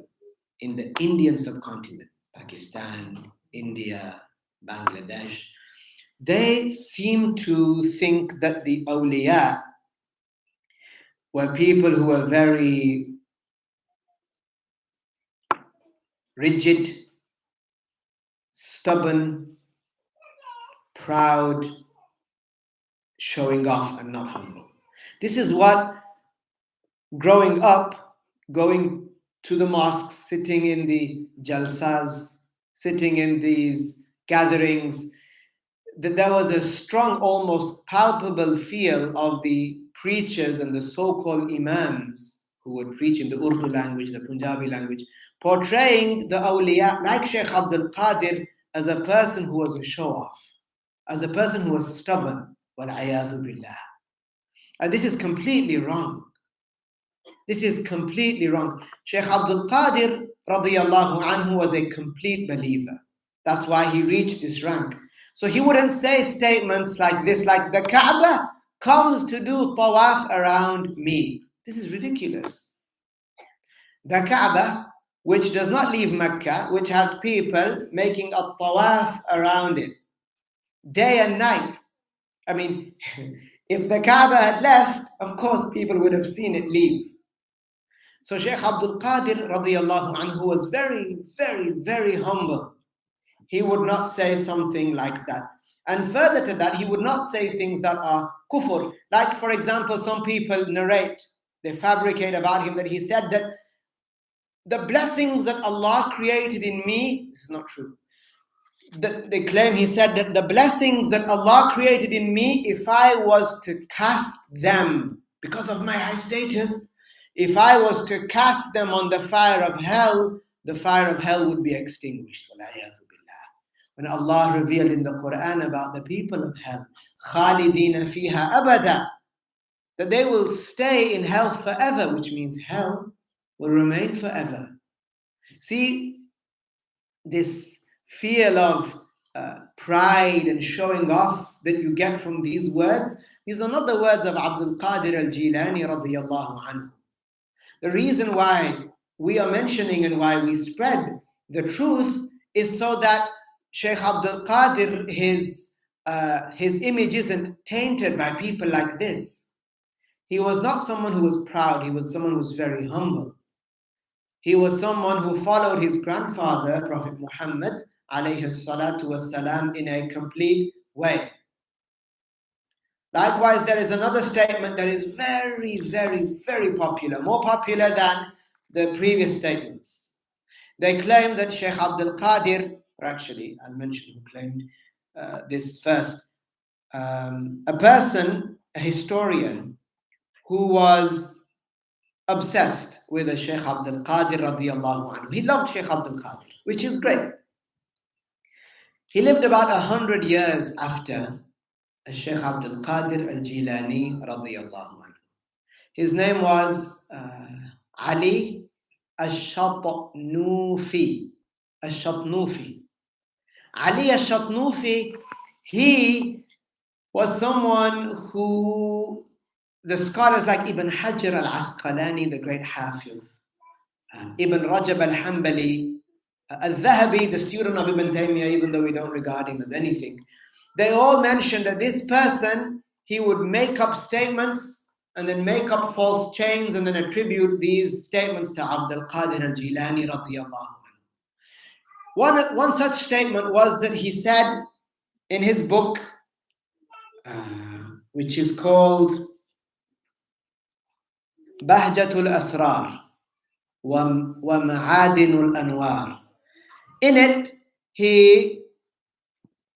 in the Indian subcontinent, Pakistan, India, Bangladesh, they seem to think that the awliya were people who were very rigid, stubborn, proud, showing off and not humble. This is what, growing up, going to the mosques, sitting in the jalsas, sitting in these gatherings, that there was a strong, almost palpable feel of the preachers and the so-called imams who would preach in the Urdu language, the Punjabi language, portraying the awliya like Shaykh Abdul Qadir as a person who was a show-off, as a person who was stubborn, wal-'ayadhu billah. And this is completely wrong. This is completely wrong. Shaykh Abdul Qadir radiyallahu anhu was a complete believer. That's why he reached this rank. So he wouldn't say statements like this, like the Kaaba comes to do tawaf around me. This is ridiculous. The Kaaba, which does not leave Mecca, which has people making a tawaf around it, day and night. I mean, if the Kaaba had left, of course people would have seen it leave. So Shaykh Abdul Qadir radiyallahu anhu was very, very, very humble. He would not say something like that. And further to that, he would not say things that are kufr. Like, for example, some people narrate, they fabricate about him that he said that the blessings that Allah created in me, this is not true. They claim he said that the blessings that Allah created in me, if I was to cast them, because of my high status, if I was to cast them on the fire of hell, the fire of hell would be extinguished. When Allah revealed in the Quran about the people of hell, خَالِدِينَ فِيهَا أَبَدًا, that they will stay in hell forever, which means hell will remain forever. See, this feel of pride and showing off that you get from these words, these are not the words of Abdul Qadir al-Jilani radiyallahu anhu. The reason why we are mentioning and why we spread the truth is so that Shaykh Abdul Qadir, his image isn't tainted by people like this. He was not someone who was proud, he was someone who was very humble. He was someone who followed his grandfather, Prophet Muhammad alayhi salatu wasalam, in a complete way. Likewise, there is another statement that is very, very, very popular, more popular than the previous statements. They claim that Shaykh Abdul Qadir or actually I'll mention who claimed this first. A person, a historian, who was obsessed with the Shaykh Abdul Qadir radiallahu anhu. He loved Shaykh Abdul Qadir, which is great. He lived about 100 years after Shaykh Abdul Qadir al-Jilani radiallahu anhu. His name was Ali al-Shatnufi. Al-Shatnufi. Ali al-Shatnufi, he was someone who the scholars like Ibn Hajar al-Asqalani, the great Hafiz, Ibn Rajab al-Hambali, al-Dhahabi, the student of Ibn Taymiyyah, even though we don't regard him as anything, they all mentioned that this person, he would make up statements and then make up false chains and then attribute these statements to Abdul Qadir al-Jilani radiyallahu anhu. One such statement was that he said in his book, which is called Bahjatul Asrar wa Ma'adinul Anwar. In it, he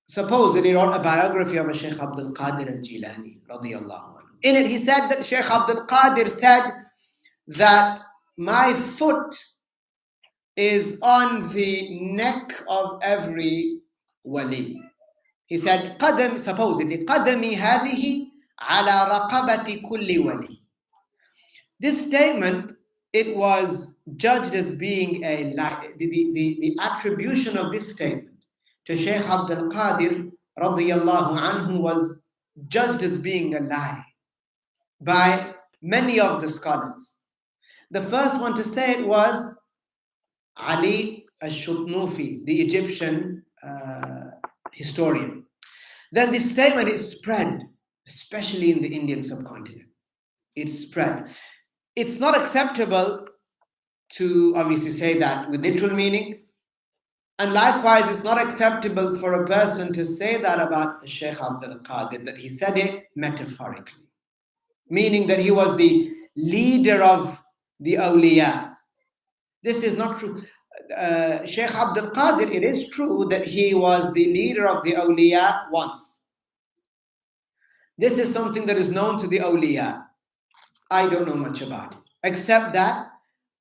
supposedly wrote a biography of Shaykh Abdul Qadir al-Jilani radiyallahu anhu. In it, he said that Shaykh Abdul Qadir said that my foot is on the neck of every wali. He said, supposedly, قدمي هذه على رقبة كل ولي. This statement, it was judged as being a lie. The attribution of this statement to Shaykh Abdul Qadir radiyallahu anhu was judged as being a lie by many of the scholars. The first one to say it was Ali al-Shatnufi, the Egyptian historian. Then this statement is spread, especially in the Indian subcontinent. It's spread. It's not acceptable to obviously say that with literal meaning. And likewise, it's not acceptable for a person to say that about Shaykh Abdul Qadir, that he said it metaphorically. Meaning that he was the leader of the awliya. This is not true. Shaykh Abdul Qadir, it is true that he was the leader of the awliya once. This is something that is known to the awliya. I don't know much about it, except that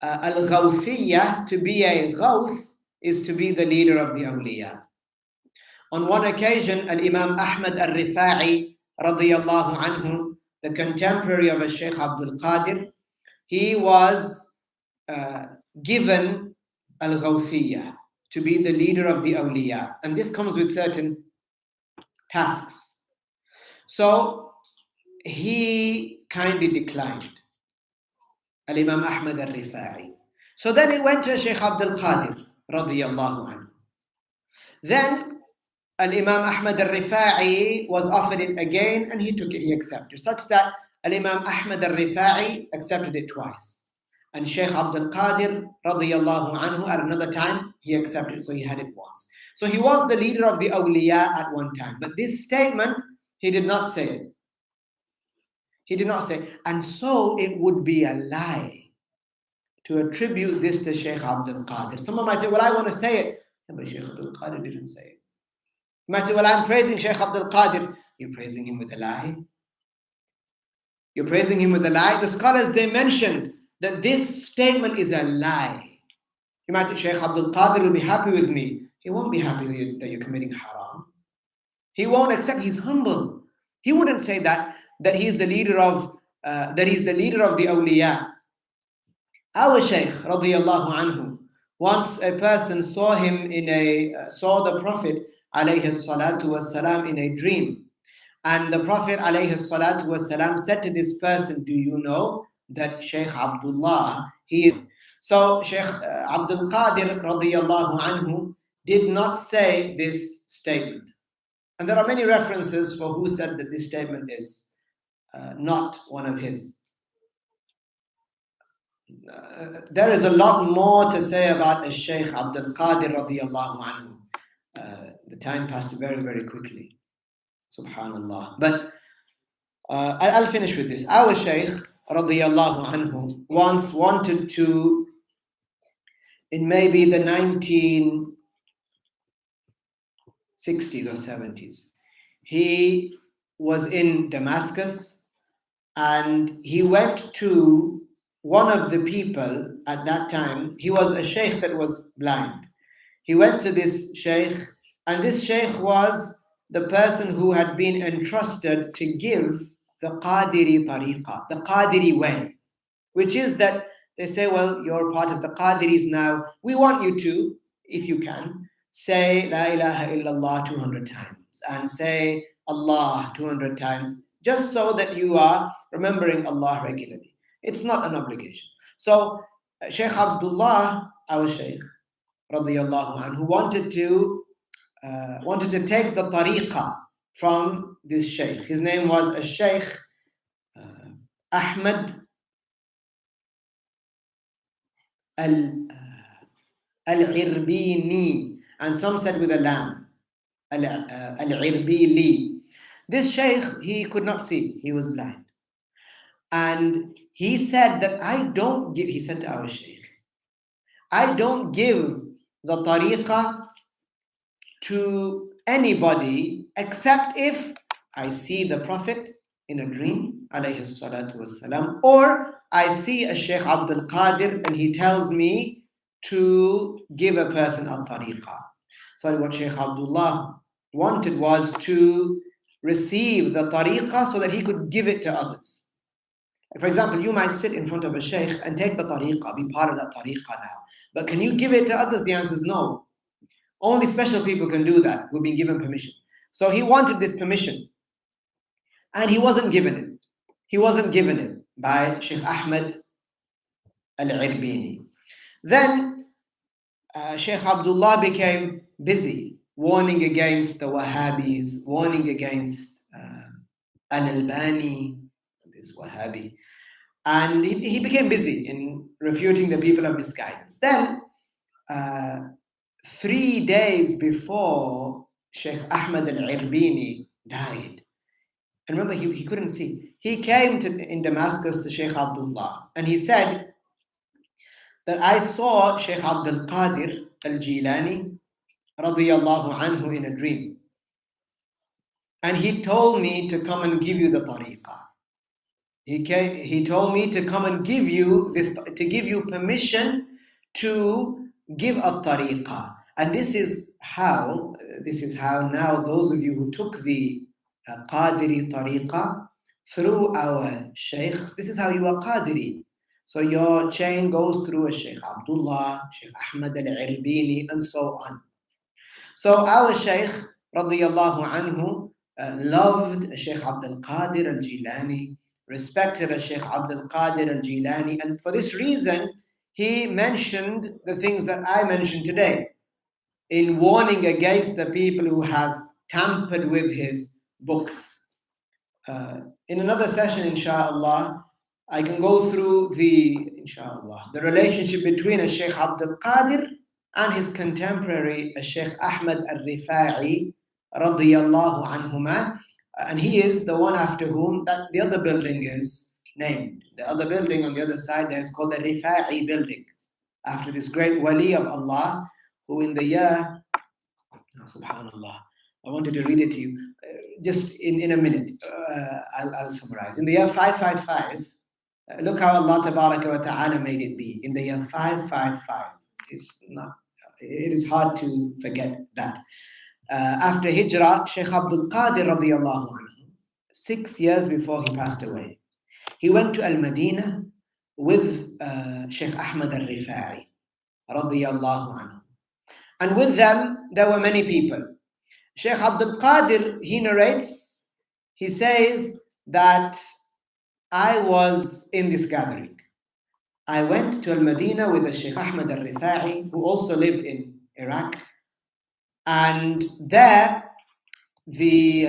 al-Ghawthiyya, to be a Ghawth, is to be the leader of the awliya. On one occasion, Al-Imam Ahmad al-Rifa'i radiyallahu anhu, the contemporary of Shaykh Abdul Qadir, he was given al-Ghawthiyya, to be the leader of the awliya. And this comes with certain tasks. So he kindly declined, Al-Imam Ahmad al-Rifa'i. So then it went to Shaykh Abdul Qadir radiyallahu anhu. Then Al-Imam Ahmad al-Rifa'i was offered it again and he took it, he accepted, such that Al-Imam Ahmad al-Rifa'i accepted it twice. And Shaykh Abdul Qadir radiyallahu anhu at another time, he accepted, so he had it once. So he was the leader of the awliya at one time. But this statement, he did not say it. He did not say, and so it would be a lie to attribute this to Shaykh Abdul Qadir. Someone might say, well, I want to say it. Yeah, but Shaykh Abdul Qadir didn't say it. You might say, well, I'm praising Shaykh Abdul Qadir. You're praising him with a lie. You're praising him with a lie. The scholars, they mentioned that this statement is a lie. You might say, Shaykh Abdul Qadir will be happy with me. He won't be happy that you're committing haram. He won't accept, he's humble. He wouldn't say that he is the leader of the awliya. Our Shaykh radiyallahu anhu, once a person saw the Prophet alayhi salatu wasalam in a dream. And the Prophet alayhi salatu wasalam said to this person, do you know that Shaykh Abdullah, so Shaykh Abdul Qadir radiyallahu anhu did not say this statement. And there are many references for who said that this statement is not one of his. There is a lot more to say about a Shaykh Abdul Qadir radiyallahu anhu. The time passed very, very quickly. Subhanallah. But I'll finish with this. Our Shaykh radiyallahu anhu once wanted to, in maybe the 60s or 70s. He was in Damascus, and he went to one of the people at that time. He was a sheikh that was blind. He went to this sheikh, and this sheikh was the person who had been entrusted to give the Qadiri tariqah, the Qadiri way, which is that they say, well, you're part of the Qadiris now. We want you to, if you can, say La ilaha illallah 200 times and say Allah 200 times, just so that you are remembering Allah regularly. It's not an obligation. So Shaykh Abdullah, our Shaykh, radiyallahu anhu, wanted to take the tariqah from this Shaykh. His name was a Shaykh Ahmad al-Irbini, and some said with a lam, al-Irbili. This Shaykh, he could not see, he was blind. And he said that he said to our Shaykh, I don't give the tariqah to anybody except if I see the Prophet in a dream, alayhi salatu wassalam, or I see a Shaykh Abdul Qadir and he tells me to give a person a tariqah. So what Shaykh Abdullah wanted was to receive the tariqah so that he could give it to others. For example, you might sit in front of a Shaykh and take the tariqah, be part of that tariqah now. But can you give it to others? The answer is no. Only special people can do that who've been given permission. So he wanted this permission, and he wasn't given it. He wasn't given it by Shaykh Ahmed al-Irbini. Then Shaykh Abdullah became busy warning against the Wahabis, warning against al-Albani, this Wahabi. And he became busy in refuting the people of misguidance. Then 3 days before Shaykh Ahmed al-Irbini died, and remember he couldn't see, he came in Damascus to Shaykh Abdullah, and he said that I saw Shaykh Abdul Qadir al-Jilani radiyallahu anhu in a dream, and he told me to come and give you the tariqah. He told me to come and give you this, to give you permission to give a tariqah. And this is how now those of you who took the Qadiri tariqah through our sheikhs, this is how you are Qadiri. So your chain goes through a Shaykh Abdullah, Shaykh Ahmed al-Irbini, and so on. So our Shaykh radiyallahu anhu loved Shaykh Abdul Qadir al-Jilani, respected Shaykh Abdul Qadir al-Jilani, and for this reason he mentioned the things that I mentioned today in warning against the people who have tampered with his books. In another session, inshallah, I can go through the relationship between Shaykh Abdul Qadir and his contemporary Shaykh Ahmed al-Rifa'i radiyallahu anhuma. And he is the one after whom that the other building is named. The other building on the other side there is called the Rifa'i building, after this great wali of Allah, who in the year, subhanallah, I wanted to read it to you just in a minute. I'll summarize. In the year 555, look how Allah tabaraka wa ta'ala made it be. In the year 555, it is hard to forget that. After Hijrah, Shaykh Abdul Qadir radiyallahu anhu, 6 years before he passed away, he went to Al-Madinah with Shaykh Ahmed al-Rifa'i radiyallahu anhu. And with them, there were many people. Shaykh Abdul Qadir, he narrates, he says that I was in this gathering. I went to Al-Madinah with the Shaykh Ahmed al-Rifa'i, who also lived in Iraq. And there, the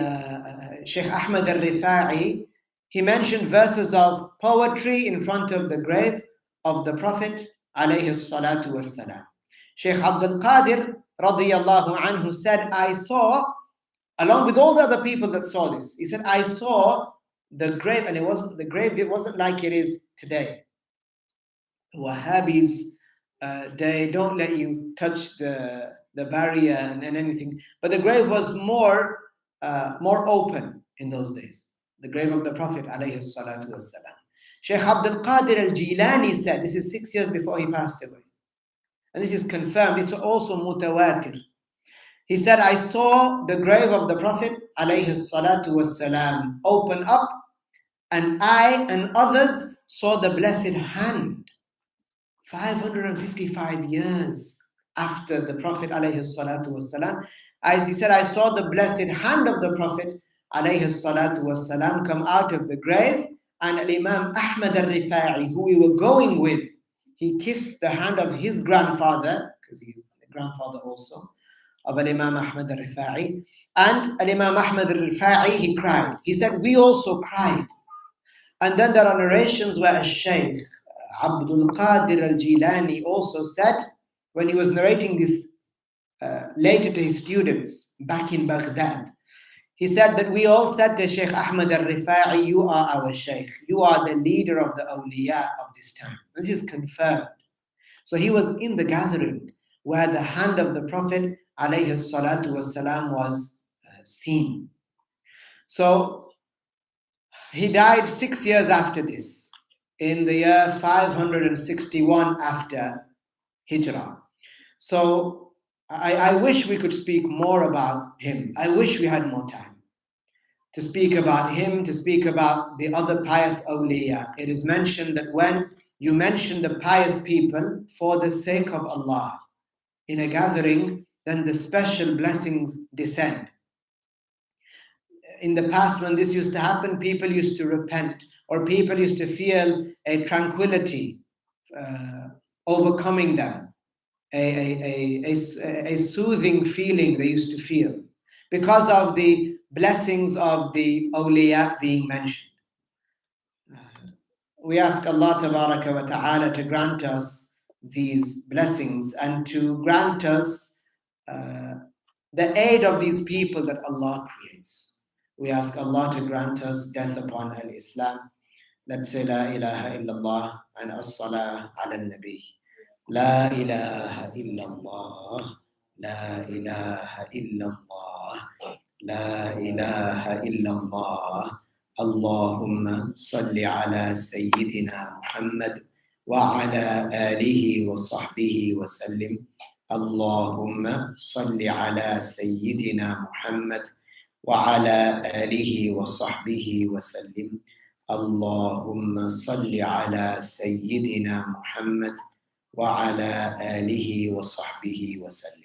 Shaykh Ahmed al-Rifa'i, he mentioned verses of poetry in front of the grave of the Prophet alayhi salatu wassalam. Shaykh Abdul Qadir radiyallahu anhu said, I saw, along with all the other people that saw this, he said, I saw the grave, and it wasn't like it is today. Wahhabis, they don't let you touch the the barrier and anything. But the grave was more open in those days. The grave of the Prophet alayhi salatu wassalam. Shaykh Abdul Qadir al-Jilani said, this is 6 years before he passed away. And this is confirmed, it's also mutawatir. He said, I saw the grave of the Prophet alayhi salatu wassalam open up, and I and others saw the blessed hand. 555 years after the Prophet alayhi salatu wassalam, as he said, I saw the blessed hand of the Prophet alayhi salatu wassalam come out of the grave, and Imam Ahmad al-Rifa'i, who we were going with, he kissed the hand of his grandfather, because he's the grandfather also of Imam Ahmad al-Rifa'i, and Imam Ahmad al-Rifa'i, he cried. He said, we also cried. And then there are narrations where a Shaykh, Abdul Qadir al-Jilani, also said, when he was narrating this later to his students back in Baghdad, he said that we all said to Shaykh Ahmad al-Rifa'i, you are our Shaykh. You are the leader of the awliya of this time. This is confirmed. So he was in the gathering where the hand of the Prophet alayhi salatu wasalam was seen. So he died 6 years after this, in the year 561 after Hijrah. So I wish we could speak more about him. I wish we had more time to speak about him, to speak about the other pious awliya. It is mentioned that when you mention the pious people for the sake of Allah in a gathering, then the special blessings descend. In the past, when this used to happen, people used to repent, or people used to feel a tranquility overcoming them, a soothing feeling they used to feel because of the blessings of the awliya being mentioned. We ask Allah tabaraka wa ta'ala to grant us these blessings and to grant us the aid of these people that Allah creates. We ask Allah to grant us death upon al-Islam. Let's say La ilaha illallah and as-salah ala al-nabi. La ilaha illallah. La ilaha illallah. La ilaha illallah. Allahumma salli ala Sayyidina Muhammad wa ala alihi wa sahbihi wa sallim. Allahumma salli ala Sayyidina Muhammad وعلى آله وصحبه وسلم. اللهم صل على سيدنا محمد وعلى آله وصحبه وسلم.